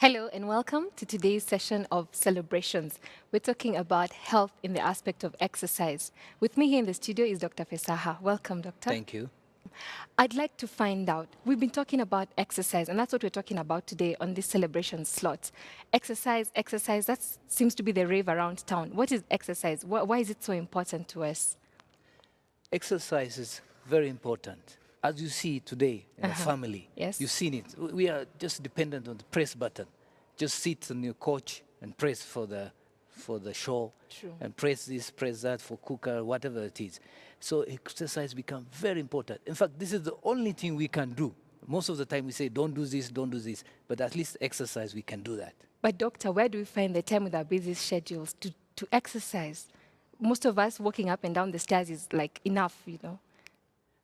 Hello and welcome to today's session of celebrations. We're talking about health in the aspect of exercise. With me here in the studio is Dr. Fesaha. Welcome, Doctor. Thank you. I'd like to find out, we've been talking about exercise, and that's what we're talking about today on this celebration slot. Exercise, that seems to be the rave around town. What is exercise? Why is it so important to us? Exercise is very important. As you see today in a family, Yes. you've seen it. We are just dependent on the press button. Just sit on your couch and press for the show, True. and press this, press that for cooker, whatever it is. So exercise becomes very important. In fact, this is the only thing we can do. Most of the time we say, don't do this, don't do this. But at least exercise, we can do that. But doctor, where do we find the time with our busy schedules to exercise? Most of us walking up and down the stairs is like enough, you know.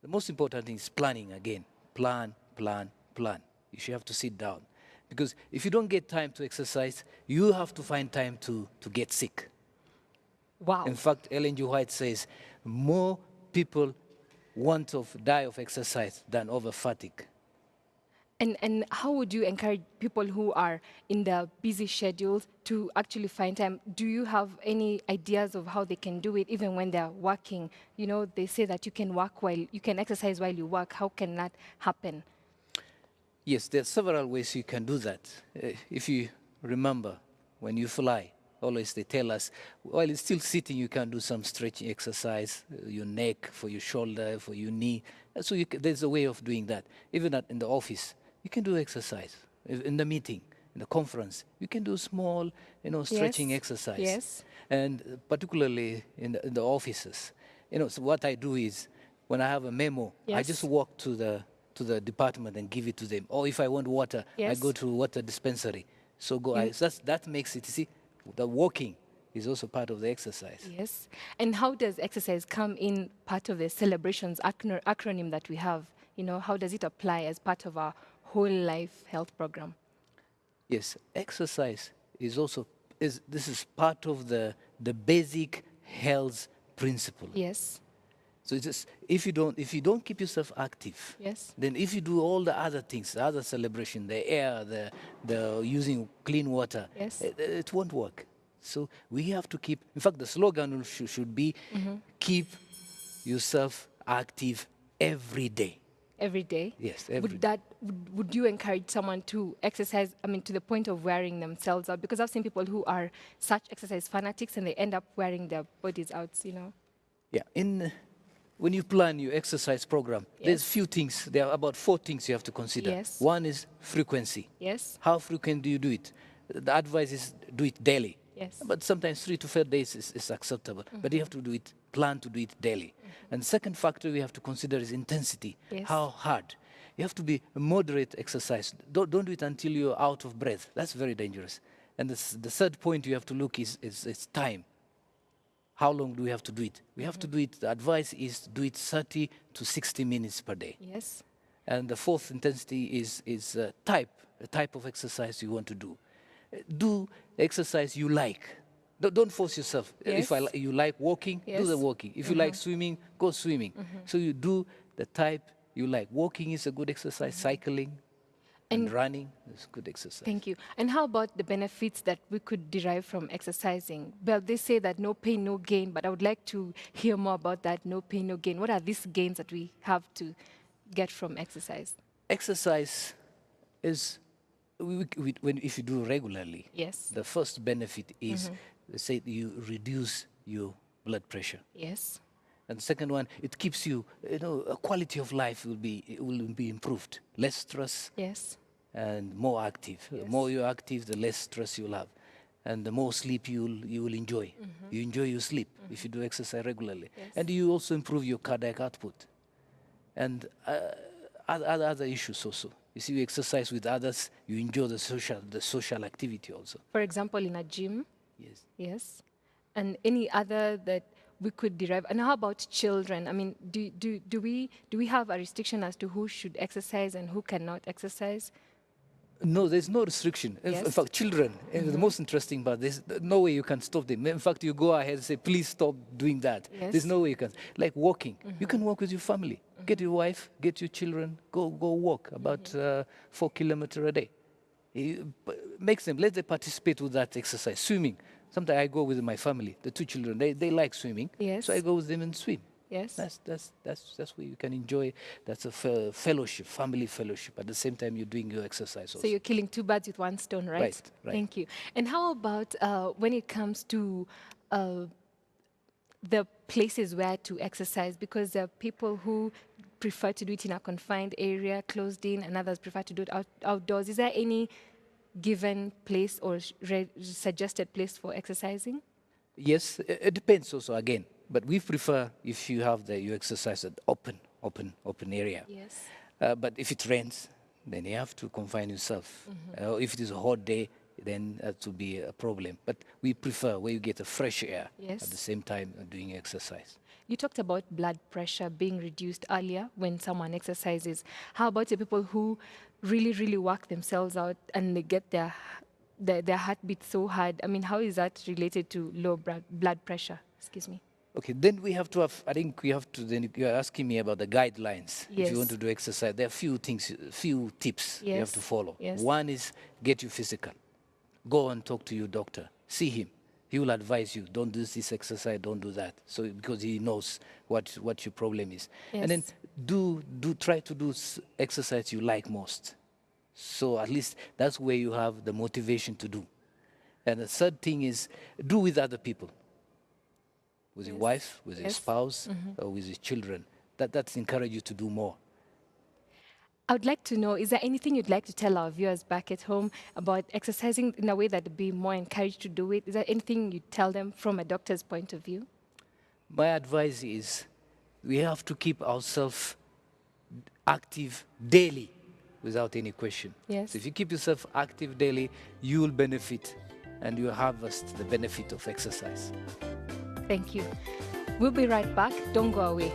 The most important thing is planning again. Plan, plan, plan. You should have to sit down. Because if you don't get time to exercise, you have to find time to get sick. Wow. In fact, Ellen G. White says, more people want to die of exercise than over fatigue. And how would you encourage people who are in their busy schedules to actually find time? Do you have any ideas of how they can do it even when they're working? You know, they say that you can exercise while you work. How can that happen? Yes, there are several ways you can do that. If you remember, when you fly, always they tell us, while you're still sitting, you can do some stretching exercise, your neck, for your shoulder, for your knee. So there's a way of doing that. Even in the office, you can do exercise. In the meeting, in the conference, you can do small, stretching exercise. Yes. And particularly in the offices. So what I do is, when I have a memo, I just walk to the department and give it to them. Or if I want water, I go to water dispensary. So that makes it, you see, the walking is also part of the exercise. Yes. And how does exercise come in part of the celebrations acronym that we have? You know, how does it apply as part of our whole life health program? Yes, exercise is also, this is part of the basic health principle. Yes. So it's just, if you don't keep yourself active, Yes. then if you do all the other things, the other celebration, the air, the using clean water, Yes. it won't work. So we have to keep, in fact, the slogan should be, keep yourself active every day. Every day? Yes, every day. Would you encourage someone to exercise, to the point of wearing themselves out? Because I've seen people who are such exercise fanatics and they end up wearing their bodies out, you know? Yeah, when you plan your exercise program, there's few things, there are about 4 things you have to consider. Yes. One is frequency. Yes. How frequent do you do it? The advice is do it daily. Yes. But sometimes 3 to 4 days is acceptable. But you have to plan to do it daily. And the second factor we have to consider is intensity. Yes. How hard. You have to be a moderate exercise. Don't do it until you're out of breath. That's very dangerous. And the third point you have to look is time. How long do we have to do it? We have to do it, the advice is do it 30 to 60 minutes per day. Yes. And the fourth intensity is the type of exercise you want to do. Do exercise you like. Don't force yourself. Yes. If you like walking, do the Yes. walking. If you like swimming, go swimming. So you do the type you like. Walking is a good exercise. Cycling and running is good exercise. Thank you. And how about the benefits that we could derive from exercising? Well, they say that no pain, no gain, but I would like to hear more about that no pain, no gain. What are these gains that we have to get from exercise? Exercise is, if you do regularly, Yes. the first benefit is, say, you reduce your blood pressure. Yes. And the second one, it keeps you, a quality of life will be improved. Less stress. Yes. And more active. The more you're active, the less stress you'll have. And the more sleep you will enjoy. You enjoy your sleep if you do exercise regularly. Yes. And you also improve your cardiac output. And other issues also. You see, you exercise with others, you enjoy the social activity also. For example, in a gym? Yes. Yes. And any other that we could derive? And how about children? Do we have a restriction as to who should exercise and who cannot exercise? No, there's no restriction. Yes. In fact, children, and the most interesting part, there's no way you can stop them. In fact, you go ahead and say, please stop doing that. Yes. There's no way you can. Like walking. You can walk with your family. Get your wife, get your children, go walk about 4 kilometers a day. Makes them, let them participate with that exercise. Swimming. Sometimes I go with my family, the two children, they like swimming. Yes. So I go with them and swim. Yes. That's where you can enjoy. That's a fellowship, family fellowship. At the same time, you're doing your exercise also. So you're killing two birds with one stone, right? Right. Thank you. And how about when it comes to the places where to exercise? Because there are people who prefer to do it in a confined area, closed in, and others prefer to do it outdoors. Is there any given place or suggested place for exercising? Yes, it depends also again. But we prefer if you have you exercise at open area. Yes. But if it rains, then you have to confine yourself. If it is a hot day, then that will be a problem. But we prefer where you get a fresh air Yes. at the same time doing exercise. You talked about blood pressure being reduced earlier when someone exercises. How about the people who really work themselves out and they get their heartbeat so hard? I mean, how is that related to low blood pressure? Excuse me. Okay, then we have to have, I think we have to, then you're asking me about the guidelines. If Yes. you want to do exercise, there are few things, few tips you have Yes. to follow. Yes. One is get you physical. Go and talk to your doctor. See him. He will advise you, don't do this exercise, don't do that. So because he knows what your problem is. Yes. And then try to do exercise you like most. So at least that's where you have the motivation to do. And the third thing is do with other people. With your wife, with your spouse, or with your children. That's encourage you to do more. I would like to know, is there anything you'd like to tell our viewers back at home about exercising in a way that they'd be more encouraged to do it? Is there anything you'd tell them from a doctor's point of view? My advice is we have to keep ourselves active daily without any question. Yes. So if you keep yourself active daily, you will benefit and you harvest the benefit of exercise. Thank you. We'll be right back. Don't go away.